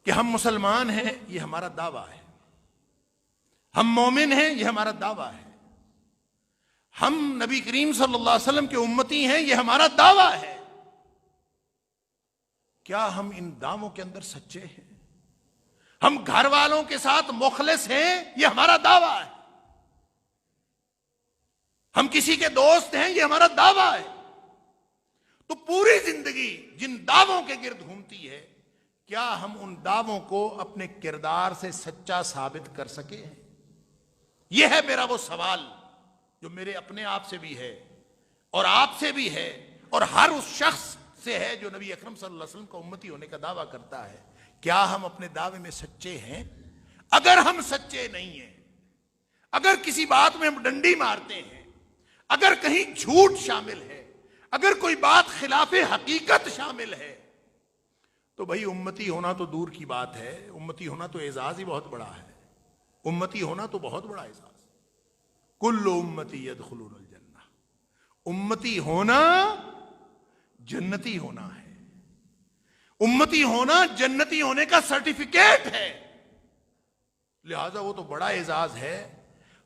कि हम मुसलमान हैं, ये हमारा दावा है। हम मोमिन हैं, ये हमारा दावा है। हम नबी करीम सल्लल्लाहु अलैहि वसल्लम के उम्मती हैं, ये हमारा दावा है। क्या हम इन दावों के अंदर सच्चे हैं? हम घर वालों के साथ मुखलिस हैं, ये हमारा दावा है। हम किसी के दोस्त हैं, ये हमारा दावा है। तो पूरी जिंदगी जिन दावों के गिर्द घूमती है, क्या हम उन दावों को अपने किरदार से सच्चा साबित कर सके हैं? यह है मेरा वो सवाल जो मेरे अपने आप से भी है और आपसे भी है और हर उस शख्स से है जो नबी अकरम सल्लल्लाहु अलैहि वसल्लम का उम्मती होने का दावा करता है। क्या हम अपने दावे में सच्चे हैं? अगर हम सच्चे नहीं हैं, अगर किसी बात में हम डंडी मारते हैं, अगर कहीं झूठ शामिल है, अगर कोई बात खिलाफे हकीकत शामिल है, तो भाई उम्मती होना तो दूर की बात है। उम्मती होना तो एजाज ही बहुत बड़ा है। उम्मती होना तो बहुत बड़ा एजाज। कुल्लु उम्मती यदखुलूनल जन्नह, उम्मती होना जन्नती होना है। उम्मती होना जन्नती होने का सर्टिफिकेट है। लिहाजा वो तो बड़ा एजाज है।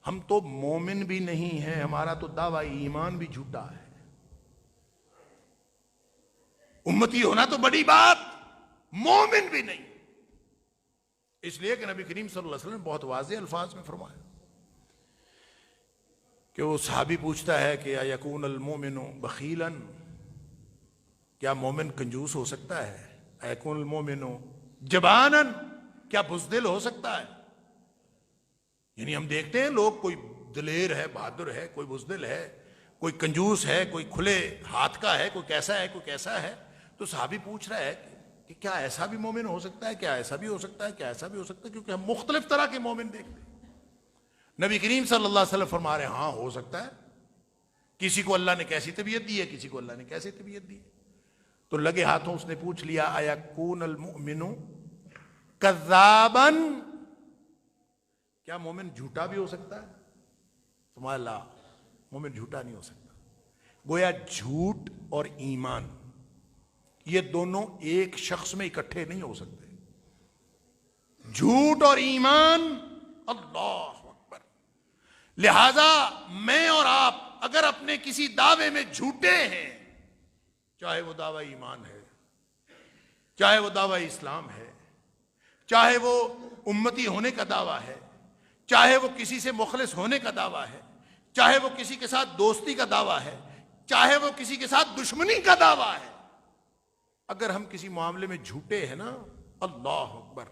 हम तो मोमिन भी नहीं है, हमारा तो दावा ईमान भी झूठा है। उम्मती होना तो बड़ी बात, मोमिन भी नहीं। इसलिए कि नबी करीम सल्लल्लाहु अलैहि वसल्लम ने बहुत वाज़ेह अल्फाज में फरमाया कि वो सहाबी पूछता है कि यकून अल मोमिनु बखीलन, क्या मोमिन कंजूस हो सकता है? यकून अल मोमिनु जबानन, क्या बुज़दिल हो सकता है? यानी हम देखते हैं लोग, कोई दिलेर है, बहादुर है, कोई बुज़दिल है, कोई कंजूस है, कोई खुले हाथ का है, कोई कैसा है, कोई कैसा है। तो सहाबी पूछ रहा है कि क्या ऐसा भी मोमिन हो सकता है? क्या ऐसा भी हो सकता है? क्या ऐसा भी हो सकता है? क्योंकि हम मुख्तलिफ तरह के मोमिन देखते हैं। नबी करीम सल्लल्लाहु अलैहि वसल्लम फरमा रहे हैं, हाँ हो सकता है। किसी को अल्लाह ने कैसी तबीयत दी है, किसी को अल्लाह ने कैसी तबीयत दी है। तो लगे हाथों उसने पूछ लिया, अयकून अल मुमिनु कज़्ज़ाबन, क्या मोमिन झूठा भी हो सकता है? फरमाया मोमिन झूठा नहीं हो सकता। गोया झूठ और ईमान ये दोनों एक शख्स में इकट्ठे नहीं हो सकते। झूठ और ईमान, अल्लाह अकबर। लिहाजा मैं और आप अगर अपने किसी दावे में झूठे हैं, चाहे वो दावा ईमान है, चाहे वो दावा इस्लाम है, चाहे वो उम्मती होने का दावा है, चाहे वो किसी से मुखलिस होने का दावा है, चाहे वो किसी के साथ दोस्ती का दावा है, चाहे वो किसी के साथ दुश्मनी का दावा है, अगर हम किसी मामले में झूठे हैं ना, अल्लाह अकबर,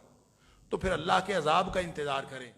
तो फिर अल्लाह के अजाब का इंतजार करें।